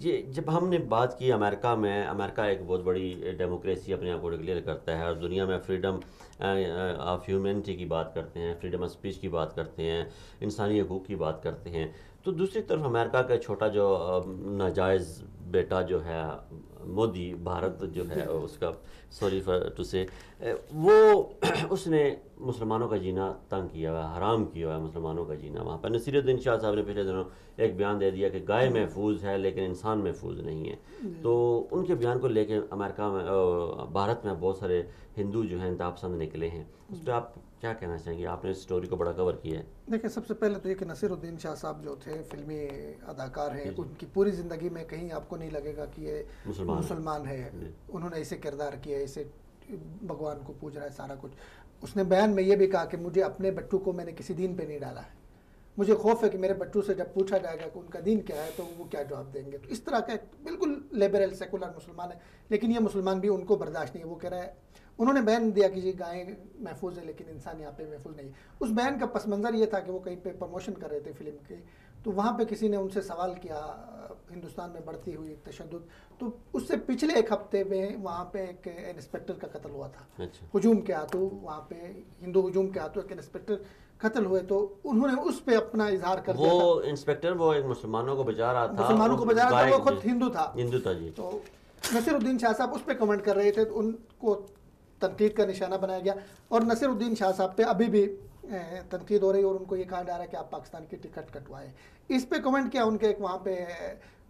ये जब हमने बात की अमेरिका में, अमेरिका एक बहुत बड़ी डेमोक्रेसी अपने आप को डिक्लेयर करता है और दुनिया में फ्रीडम ऑफ ह्यूमैनिटी की बात करते हैं, फ्रीडम ऑफ स्पीच की बात करते हैं, इंसानी हकूक़ की बात करते हैं। तो दूसरी तरफ अमेरिका का छोटा जो नाजायज़ बेटा जो है मोदी, भारत जो है उसका, सॉरी फॉर टू से, वो उसने मुसलमानों का जीना तंग किया हुआ है, हराम किया हुआ है मुसलमानों का जीना। वहाँ पर नसीरुद्दीन शाह साहब ने पिछले दिनों एक बयान दे दिया कि गाय महफूज है लेकिन इंसान महफूज नहीं है। तो उनके बयान को लेकर अमेरिका में, भारत में बहुत सारे हिंदू जो हैं इंतहा पसंद निकले हैं। उस पर आप क्या कहना चाहेंगे? आपने इस स्टोरी को बड़ा कवर किया है। देखिए, सबसे पहले तो ये कि नसीरुद्दीन शाह साहब जो थे फिल्मी अदाकार हैं, उनकी पूरी ज़िंदगी में कहीं आपको नहीं लगेगा कि ये मुसलमान है। उन्होंने ऐसे किरदार किया, ऐसे भगवान को पूज रहा है, सारा कुछ। उसने बयान में ये भी कहा कि मुझे अपने बच्चों को मैंने किसी दीन पे नहीं डाला है, मुझे खौफ है कि मेरे बच्चों से जब पूछा जाएगा कि उनका दीन क्या है तो वो क्या जवाब देंगे। तो इस तरह का बिल्कुल लिबरल सेकुलर मुसलमान है, लेकिन ये मुसलमान भी उनको बर्दाश्त नहीं है। वो कह रहा है, उन्होंने बयान दिया कि जी गायें महफूज है लेकिन इंसान यहाँ पे महफूज नहीं है। उस बयान का पस मंज़र ये था कि वो कहीं पे प्रमोशन कर रहे थे फिल्म के, तो वहाँ पे किसी ने उनसे सवाल किया हिंदुस्तान में बढ़ती हुई तशद्दुद। तो उससे पिछले एक हफ्ते में वहाँ पे एक इंस्पेक्टर का कत्ल हुआ था। अच्छा। हुजूम के हाथों, वहाँ पे हिंदू हुजूम के हाथों एक इंस्पेक्टर कत्ल हुए, तो उन्होंने उस पे अपना इजहार कर दिया। वो इंस्पेक्टर वो एक मुसलमानों को बचा रहा था, मुसलमानों को बचा रहा था, वो खुद हिंदू था। हिंदू था जी। तो नसीरुद्दीन शाह साहब उस पर कमेंट कर रहे थे, तो उनको तनकीद का निशाना बनाया गया। और नसीरुद्दीन शाह साहब पे अभी भी तनकीद हो रही है और उनको ये कहा जा रहा है कि आप पाकिस्तान की टिकट कटवाएं। इस पे कमेंट किया उनके एक वहाँ पे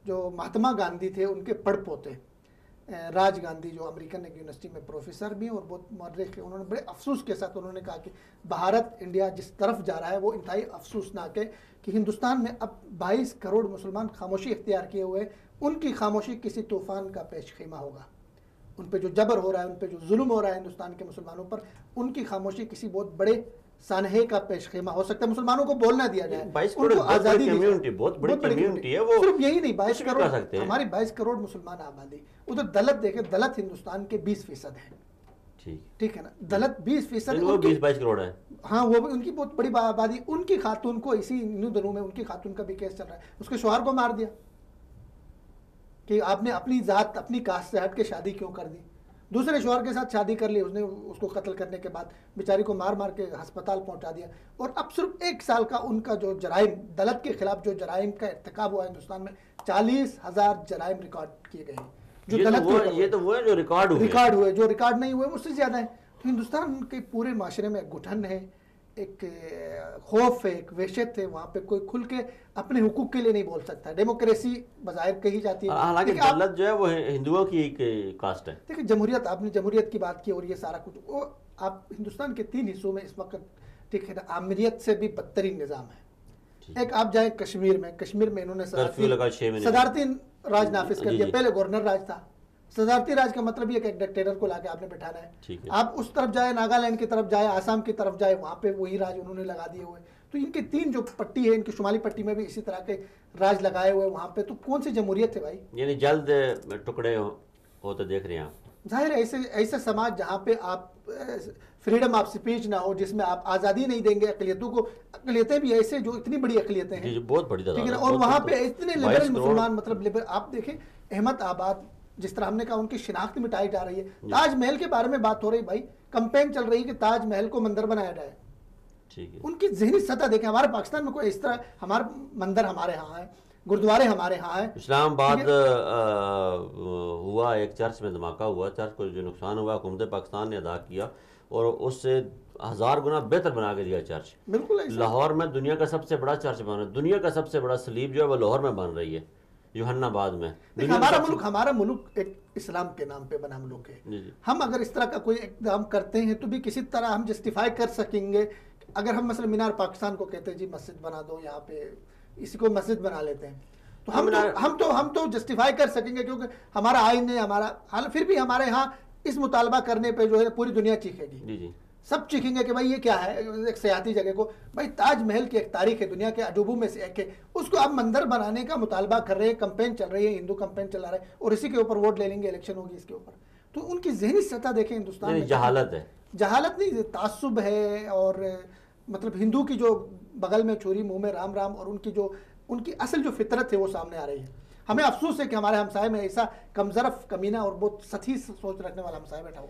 जो महात्मा गांधी थे उनके पड़पोते राज गांधी, जो अमेरिकन एक यूनिवर्सिटी में प्रोफेसर भी और बहुत मर्रिख, उन्होंने बड़े अफसोस के साथ उन्होंने कहा कि भारत, इंडिया जिस तरफ जा रहा है वो इंतहाई अफसोसनाक है कि हिंदुस्तान में अब 22 करोड़ मुसलमान खामोशी इख्तियार किए हुए, उनकी खामोशी किसी तूफान का पेश खीमा होगा। उन पे जो जबर हो रहा है, उन पे जो जुल्म हो रहा है हिंदुस्तान के मुसलमानों पर, उनकी खामोशी किसी बहुत बड़े सानहे का पेश खेमा हो सकता है। मुसलमानों को बोलना दिया जाए, 22 करोड़ आज़ादी, बहुत बड़ी कम्युनिटी है वो। सिर्फ यही नहीं, 22 करोड़ हमारी 22 करोड़ मुसलमान आबादी। उधर दलित देखे, दलित हिंदुस्तान के 20% है। ठीक है ना, दलित 20% वो 20-22 करोड़ है। हाँ, वो भी उनकी बहुत बड़ी आबादी। उनकी खातून को इसी इन दिनों में उनकी खातून का भी केस चल रहा है, उसके शौहर को मार दिया कि आपने अपनी जात, अपनी कास्ट से हट के शादी क्यों कर दी। दूसरे शौहर के साथ शादी कर ली उसने, उसको कत्ल करने के बाद बेचारी को मार मार के अस्पताल पहुंचा दिया। और अब सिर्फ 1 साल का उनका जो जराइम, दलित के खिलाफ जो जराइम का इर्तिकाब हुआ हिंदुस्तान में, 40,000 जराइम रिकॉर्ड किए गए हैं। जो दलित ये तो वो है जो रिकॉर्ड हुए, जो रिकॉर्ड नहीं हुए उससे ज्यादा है। तो हिंदुस्तान के पूरे माशरे में घुटन है, एक खौफ है, एक वहशत है। वहाँ पे कोई खुल के अपने हुकूक के लिए नहीं बोल सकता। डेमोक्रेसी बज़ाहिर कही जाती है, हालांकि दलित जो है वो हिंदुओं की एक कास्ट है। देखिए, जमहूरियत, आपने जमहूरियत की बात की और ये सारा कुछ, वो आप हिंदुस्तान के 3 हिस्सों में इस वक्त, ठीक है ना, आमिरियत से भी बदतरीन निज़ाम है। एक आप जाए कश्मीर में इन्होंने सदारती राज नाफिज कर दिया। पहले गवर्नर राज था। सदारती राज का मतलब ये कि एक डिक्टेटर को लाके आपने बैठाना है। आप उस तरफ जाए, नागालैंड की तरफ जाए, आसाम की तरफ जाए, वहाँ पे वही राज उन्होंने लगा दिए हुए। तो इनके 3 जो पट्टी है, इनकी शुमाली पट्टी में भी इसी तरह के राज लगाए हुए वहाँ पे। तो कौन सी जमहूरियत है भाई? यानी जल्द टुकड़े होते देख रहे हैं आप। जाहिर है ऐसे समाज जहाँ पे आप फ्रीडम ऑफ स्पीच ना हो, जिसमें आप आज़ादी नहीं देंगे अक़लियतों को, अक़लियतें भी ऐसे जो इतनी बड़ी अक़लियतें हैं, बहुत बड़ी, ठीक है ना, और वहाँ पे इतने लिबरल मुसलमान, मतलब लिबरल। आप देखें अहमदाबाद, जिस तरह हमने कहा उनकी शिनाख्त मिटाई जा रही है। ताजमहल के बारे में बात हो रही भाई, कंपेन चल रही है कि ताजमहल को मंदिर बनाया जाए। ठीक है, उनकी ज़हनी सतह देखें। हमारे पाकिस्तान में कोई इस तरह, हमारा मंदिर हमारे यहाँ है, गुरुद्वारे हमारे यहाँ है। इस्लामाबाद हुआ एक चर्च में धमाका हुआ, चर्च को जो नुकसान हुआ हुकूमत पाकिस्तान ने अदा किया और उससे 1000 गुना बेहतर बना के दिया चर्च। बिल्कुल, लाहौर में दुनिया का सबसे बड़ा चर्च बन रहा है, दुनिया का सबसे बड़ा सलीब जो है वो लाहौर में बन रही है, जोहन्नाबाद में। हमारा मुल्क एक इस्लाम के नाम पे बना मुल्क है। हम अगर इस तरह का कोई इक़दाम करते हैं तो भी किसी तरह हम जस्टिफाई कर सकेंगे। अगर हम मसलन मीनार पाकिस्तान को कहते हैं जी मस्जिद बना दो, यहाँ पे इसी को मस्जिद बना लेते हैं, तो हम तो जस्टिफाई कर सकेंगे क्योंकि हमारा आइन है, हमारा। फिर भी हमारे यहाँ इस मुतालबा करने पे जो है पूरी दुनिया चीखेगी, सब चीखेंगे कि भाई ये क्या है, एक सियाती जगह को। भाई ताजमहल की एक तारीख है, दुनिया के अजूबों में से एक है, उसको आप मंदिर बनाने का मुतालबा कर रहे हैं, कंपेन चल रही है, हिंदू कंपेन चला रहा है, और इसी के ऊपर वोट ले लेंगे, इलेक्शन होगी इसके ऊपर। तो उनकी जहनी सतह देखें हिंदुस्तान में, जहालत है, जहालत नहीं, तासुब है। और मतलब हिंदू की जो बगल में छुरी मुंह में राम राम, और उनकी असल जो फितरत है वो सामने आ रही है। हमें अफसोस है कि हमारे हमसाये में ऐसा कमजरफ, कमीना और बहुत सती सोच रखने वाला हमसाया बैठा हुआ।